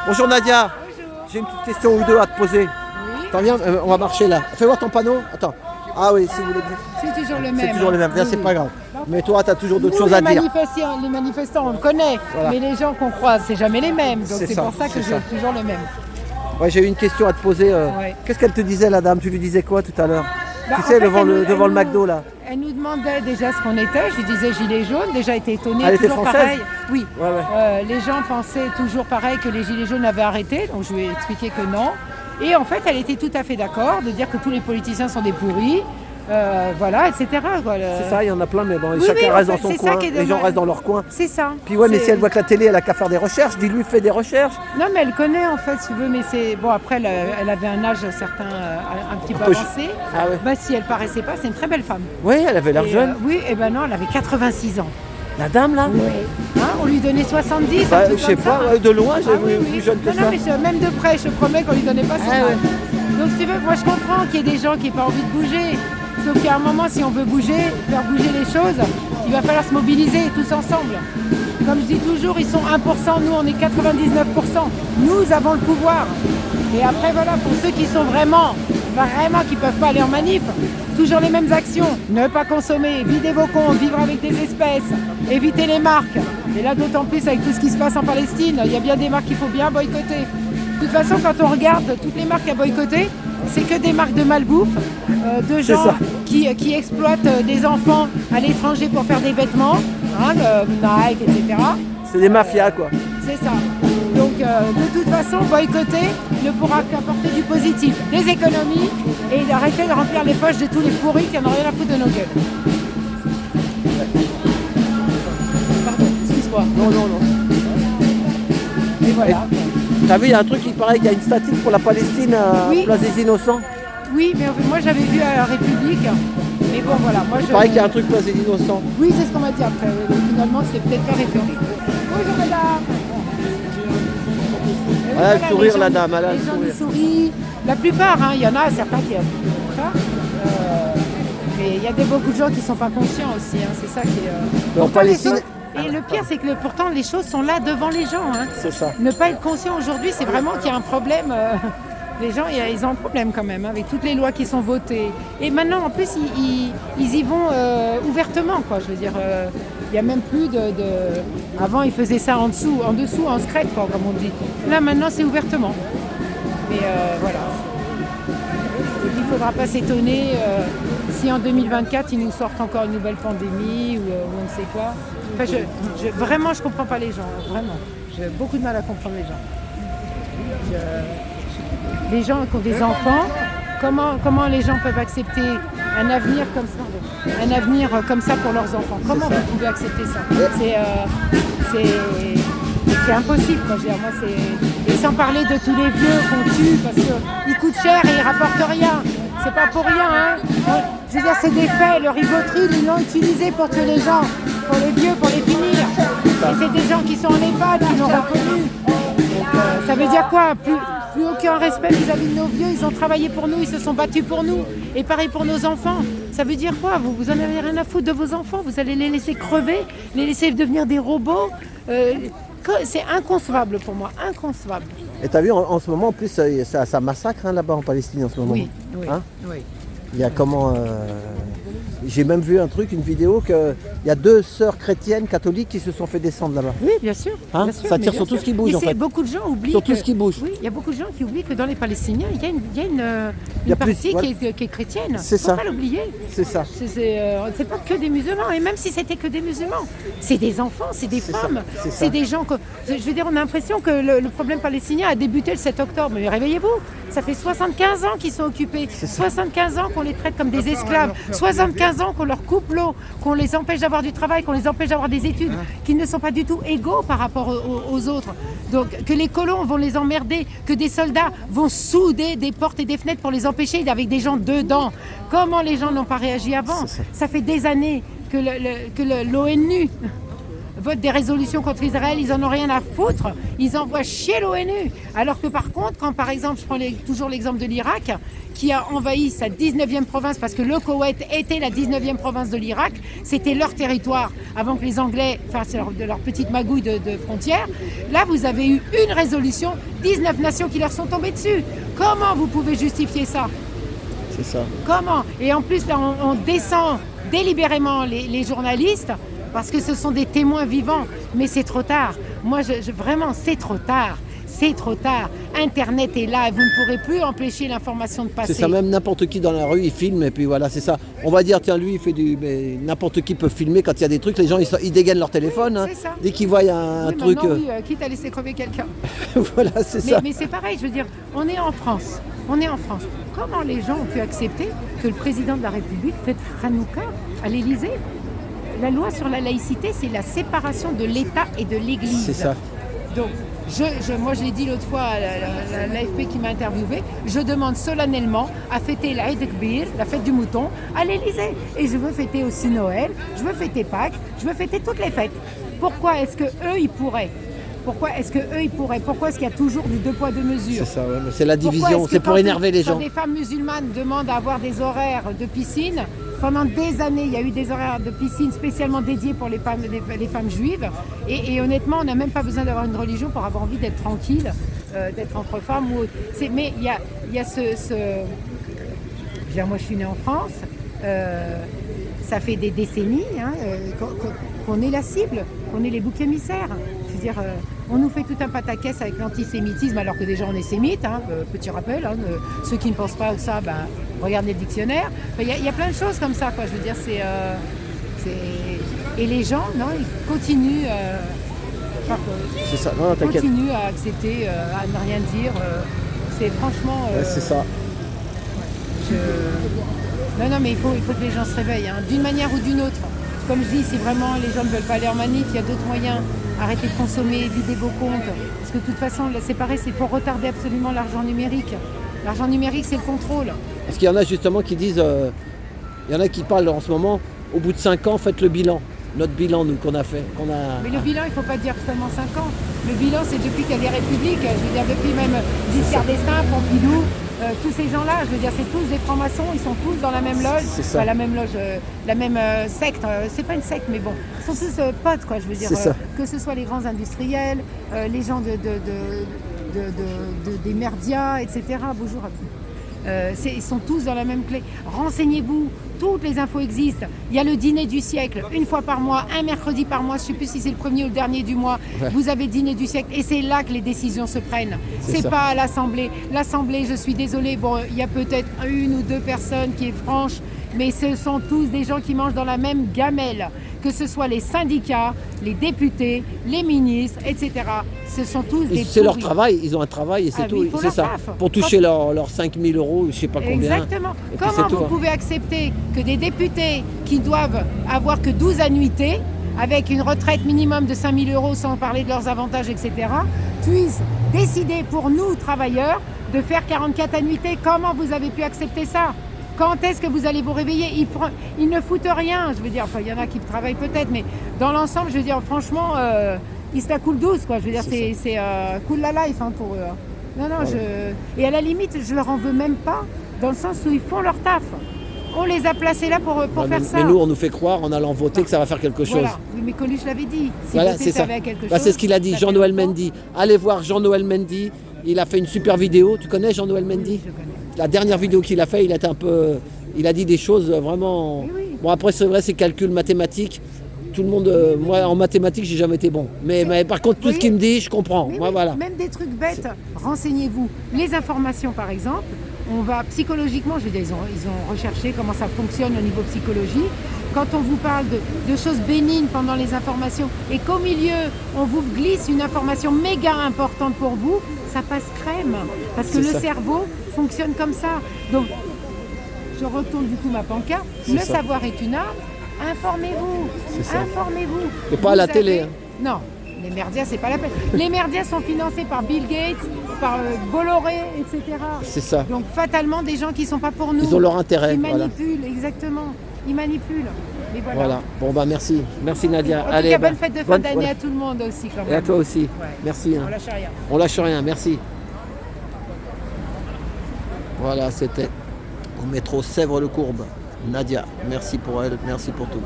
Bonjour Nadia. Bonjour. J'ai une petite question ou deux à te poser. Oui. Attends, viens, on va marcher là. Fais voir ton panneau. Attends. Ah oui, si vous voulez dire. C'est toujours le même. C'est toujours les mêmes. Viens, Oui, c'est oui. pas grave. Mais toi, tu as toujours d'autres Nous, choses à dire. Les manifestants, on le connaît. Voilà. Mais les gens qu'on croise, c'est jamais les mêmes. Donc C'est c'est ça, pour ça que c'est j'ai ça. toujours le même. Ouais, j'ai eu une question à te poser. Ouais. Qu'est-ce qu'elle te disait la dame? Tu lui disais quoi tout à l'heure? Bah, Tu en sais, fait, devant elle le nous- devant elle le nous- McDo là. Elle nous demandait déjà ce qu'on était. Je lui disais gilet jaune. Déjà, elle était étonnée. Elle était toujours française? pareil. Oui. Ouais, ouais. Les gens pensaient toujours pareil que les gilets jaunes avaient arrêté. Donc je lui ai expliqué que non. Et en fait, elle était tout à fait d'accord de dire que tous les politiciens sont des pourris. Voilà, etc. quoi. C'est ça, il y en a plein, mais bon, Oui, chacun oui, en reste fait, dans son c'est ça coin. qui est Les gens dommage. restent dans leur coin. C'est ça. Puis ouais, mais C'est- si elle voit que la télé, elle a qu'à faire des recherches. Dis-lui, fais des recherches. Non, mais elle connaît en fait, si tu veux, mais c'est. Bon, après, elle avait un âge certain, un petit peu peu avancé. Ah ouais. Bah, si elle paraissait pas, c'est une très belle femme. Oui, elle avait l'air Et, jeune. oui, et ben non, elle avait 86 ans. La dame là. Hein, on lui donnait 70. Bah, un truc je sais comme ça. pas, ouais, de loin, j'ai Ah vu oui, oui. plus jeune que non, ça. non, mais même de près, je te promets qu'on lui donnait pas son Ah âge. ouais. Donc, si tu veux, moi je comprends qu'il y ait des gens qui n'aient pas envie de bouger. Sauf qu'à un moment, si on veut bouger, faire bouger les choses, il va falloir se mobiliser tous ensemble. Comme je dis toujours, ils sont 1%, nous on est 99%. Nous avons le pouvoir. Et après, voilà, pour ceux qui sont vraiment qui ne peuvent pas aller en manif, toujours les mêmes actions. Ne pas consommer, vider vos comptes, vivre avec des espèces, éviter les marques. Et là, d'autant plus avec tout ce qui se passe en Palestine, il y a bien des marques qu'il faut bien boycotter. De toute façon, quand on regarde toutes les marques à boycotter, c'est que des marques de malbouffe, de C'est gens ça. qui exploitent des enfants à l'étranger pour faire des vêtements, hein, le Nike, etc. C'est des mafias quoi. C'est ça. Donc de toute façon, boycotter ne pourra qu'apporter du positif, des économies et d'arrêter de remplir les poches de tous les pourris qui n'en ont rien à foutre de nos gueules. Pardon, excuse-moi. Non, non, non. Et voilà. T'as vu, il y a un truc qui paraît qu'il y a une statue pour la Palestine à Oui. Place des Innocents. Oui, mais moi j'avais vu à la République. Mais bon voilà, moi Il paraît qu'il y a un truc Place des Innocents. Oui, c'est ce qu'on m'a dit après. Donc, finalement, c'est peut-être pas République. Bonjour madame. Et Elle a le voilà, sourire, les la gens- dame, elle a le les gens sourire. qui sourient. La plupart, hein, il y en a certains qui aiment ça. Mais il y a beaucoup de gens qui ne sont pas conscients aussi. Hein, c'est ça qui est. Mais en Pourtant, les Palestine- choses- Et le pire, c'est que pourtant les choses sont là devant les gens. Hein. C'est ça. Ne pas être conscient aujourd'hui, c'est vraiment qu'il y a un problème. Les gens, ils ont un problème quand même, hein, avec toutes les lois qui sont votées. Et maintenant, en plus, ils y vont ouvertement, quoi. Je veux dire, il n'y a même plus de. Avant, ils faisaient ça en dessous, en secret, quoi, comme on dit. Là, maintenant, c'est ouvertement. Mais voilà. Il ne faudra pas s'étonner si en 2024, ils nous sortent encore une nouvelle pandémie ou on ne sait quoi. Enfin, vraiment, je ne comprends pas les gens, vraiment. J'ai beaucoup de mal à comprendre les gens. Les gens qui ont des enfants, comment les gens peuvent accepter un avenir comme ça pour leurs enfants? Comment vous pouvez accepter ça? C'est impossible, quoi. Je veux dire, moi, et sans parler de tous les vieux qu'on tue parce qu'ils coûtent cher et ils rapportent rien. C'est pas pour rien, hein. Je veux dire, c'est des faits. Le Rivotril, ils l'ont utilisé pour tuer les gens, pour les vieux, pour les finir. Et c'est des gens qui sont en EHPAD, qui l'ont reconnu. Donc, ça veut dire quoi? Plus aucun respect vis-à-vis de nos vieux. Ils ont travaillé pour nous, ils se sont battus pour nous. Et pareil pour nos enfants. Ça veut dire quoi? Vous en avez rien à foutre de vos enfants. Vous allez les laisser crever, les laisser devenir des robots. C'est inconcevable pour moi, inconcevable. Et t'as vu, en ce moment, en plus, ça massacre hein, là-bas en Palestine en ce moment. Oui, oui, Hein oui. Il y a comment. J'ai même vu un truc, une vidéo, qu'il y a 2 sœurs chrétiennes catholiques qui se sont fait descendre là-bas. Oui, bien sûr. Hein, bien sûr, ça mais tire bien sur tout sûr. ce qui bouge, Mais en fait. Beaucoup de gens oublient. Sur tout ce qui bouge. Oui, il y a beaucoup de gens qui oublient que dans les Palestiniens, il y a une Il y a plus- partie voilà. qui est chrétienne. C'est ça. Faut pas l'oublier. C'est ça. C'est pas que des musulmans. Et même si c'était que des musulmans, c'est des enfants, c'est des C'est ça, femmes. c'est ça. C'est des gens que. Je veux dire, on a l'impression que le problème palestinien a débuté le 7 octobre. Mais réveillez-vous, ça fait 75 ans qu'ils sont occupés. 75 ans qu'on les traite comme des esclaves. 75 ans qu'on leur coupe l'eau, qu'on les empêche d'avoir du travail, qu'on les empêche d'avoir des études, qu'ils ne sont pas du tout égaux par rapport aux autres. Donc que les colons vont les emmerder, que des soldats vont souder des portes et des fenêtres pour les empêcher avec des gens dedans. Comment les gens n'ont pas réagi avant? C'est ça. Ça fait des années que l'ONU votent des résolutions contre Israël, ils en ont rien à foutre, ils envoient chier l'ONU. Alors que par contre, quand par exemple, je prends toujours l'exemple de l'Irak, qui a envahi sa 19e province, parce que le Koweït était la 19e province de l'Irak, c'était leur territoire, avant que les Anglais fassent leur petite magouille de frontières. Là, vous avez eu une résolution, 19 nations qui leur sont tombées dessus. Comment vous pouvez justifier ça ? C'est ça. Comment ? Et en plus, là, on descend délibérément les journalistes, parce que ce sont des témoins vivants. Mais c'est trop tard. Moi, vraiment, c'est trop tard. C'est trop tard. Internet est là et vous ne pourrez plus empêcher l'information de passer. C'est ça, même n'importe qui dans la rue, il filme et puis voilà, c'est ça. On va dire, tiens, lui, il fait du... Mais n'importe qui peut filmer quand il y a des trucs, les gens, ils dégainent leur téléphone. Oui, c'est ça. Dès qu'ils voient un truc... Oui, quitte à laisser crever quelqu'un. Voilà, c'est ça. Mais c'est pareil, je veux dire, on est en France. On est en France. Comment les gens ont pu accepter que le président de la République fête Hanouka à l'Élysée ? La loi sur la laïcité, c'est la séparation de l'État et de l'Église. C'est ça. Donc, moi, je l'ai dit l'autre fois à l'AFP qui m'a interviewé, je demande solennellement à fêter l'Aïd Kbir, la fête du mouton, à l'Élysée. Et je veux fêter aussi Noël, je veux fêter Pâques, je veux fêter toutes les fêtes. Pourquoi est-ce qu'eux, ils pourraient ? Pourquoi est-ce qu'il y a toujours du 2 poids 2 mesures ? C'est ça, ouais, c'est la division, c'est pour énerver les gens. Quand des femmes musulmanes demandent à avoir des horaires de piscine, pendant des années, il y a eu des horaires de piscine spécialement dédiés pour les femmes juives. Et honnêtement, on n'a même pas besoin d'avoir une religion pour avoir envie d'être tranquille, d'être entre femmes ou autre. Mais il y a moi, je suis née en France. Ça fait des décennies qu'on est la cible, qu'on est les boucs émissaires. Je veux dire, on nous fait tout un pataquès avec l'antisémitisme alors que déjà on est sémite. Petit rappel, ceux qui ne pensent pas ça, regardez le dictionnaire. Il y a plein de choses comme ça, quoi. Je veux dire, et les gens, non, ils continuent. C'est ça. Non, t'inquiète. Continuent à accepter, à ne rien dire. C'est franchement. C'est ça. Non, mais il faut que les gens se réveillent, d'une manière ou d'une autre. Comme je dis, si vraiment les gens ne veulent pas aller en manif, il y a d'autres moyens. Arrêtez de consommer, videz vos comptes. Parce que de toute façon, c'est pareil, c'est pour retarder absolument l'argent numérique. L'argent numérique, c'est le contrôle. Parce qu'il y en a justement qui disent, il y en a qui parlent en ce moment, au bout de 5 ans, faites le bilan. Notre bilan, nous, qu'on a fait. Mais le bilan, il ne faut pas dire seulement 5 ans. Le bilan, c'est depuis qu'il y a des républiques. Je veux dire, depuis même Giscard d'Estaing, Pompidou, tous ces gens-là, je veux dire, c'est tous des francs-maçons, ils sont tous dans la même loge. C'est ça. Enfin, la même loge, la même secte. C'est pas une secte, mais bon, ils sont tous potes, quoi, je veux dire. Que ce soit les grands industriels, les gens des merdias, etc. Bonjour à tous. Ils sont tous dans la même clé. Renseignez-vous, toutes les infos existent. Il y a le dîner du siècle, une fois par mois, un mercredi par mois, je ne sais plus si c'est le premier ou le dernier du mois. Ouais. Vous avez le dîner du siècle et c'est là que les décisions se prennent. C'est pas à l'Assemblée. L'Assemblée, je suis désolée, bon, il y a peut-être 1 ou 2 personnes qui est franche, mais ce sont tous des gens qui mangent dans la même gamelle. Que ce soit les syndicats, les députés, les ministres, etc. Ce sont tous des c'est leur travail, ils ont un travail et c'est tout. C'est ça, pour toucher leurs 5 000 €, je ne sais pas combien. Exactement. Comment vous pouvez accepter que des députés qui doivent avoir que 12 annuités, avec une retraite minimum de 5 000 € sans parler de leurs avantages, etc., puissent décider pour nous, travailleurs, de faire 44 annuités? Comment vous avez pu accepter ça? Quand est-ce que vous allez vous réveiller? Ils ne foutent rien, je veux dire. Enfin, il y en a qui travaillent peut-être, mais dans l'ensemble, je veux dire, franchement, ils se la coulent douce, quoi. Je veux dire, c'est cool la life pour eux. Non, et à la limite, je leur en veux même pas, dans le sens où ils font leur taf. On les a placés là pour faire ça. Mais nous, on nous fait croire, en allant voter, que ça va faire quelque chose. Voilà. Oui, mais Coluche l'avait dit. Si voilà, voter, c'est ça. Quelque chose, c'est ce qu'il a dit, Jean-Noël Mendy. Allez voir Jean-Noël Mendy. Il a fait une super vidéo. Tu connais Jean-Noël Mendy? Oui, je connais. La dernière vidéo qu'il a fait, il a dit des choses vraiment... Oui. Bon, après, c'est vrai, c'est calcul mathématique. Tout le monde... moi, en mathématiques, j'ai jamais été bon. Mais par contre, tout ce qu'il me dit, je comprends. Moi, voilà. Même des trucs bêtes, renseignez-vous. Les informations, par exemple, on va psychologiquement, je veux dire, ils ont recherché comment ça fonctionne au niveau psychologie. Quand on vous parle de choses bénignes pendant les informations et qu'au milieu, on vous glisse une information méga importante pour vous, ça passe crème. Parce que le cerveau fonctionne comme ça. Donc, je retourne du coup ma pancarte. Le savoir est une arme. Informez-vous. Informez-vous. Et pas à la télé. Non. Les merdias, c'est pas la peine. Les merdias sont financés par Bill Gates, par Bolloré, etc. C'est ça. Donc fatalement, des gens qui ne sont pas pour nous. Ils ont leur intérêt. Ils manipulent, exactement. Ils manipulent. Mais voilà. Voilà. Bon, bah merci. Merci Nadia. En tout Allez, cas, bah, bonne fête de fin bonne- d'année voilà. à tout le monde aussi quand même. Et à toi aussi. Ouais. Merci. hein. On lâche rien. On lâche rien, merci. Voilà, c'était au métro Sèvres-le-Courbe. Nadia, merci pour elle, merci pour tout.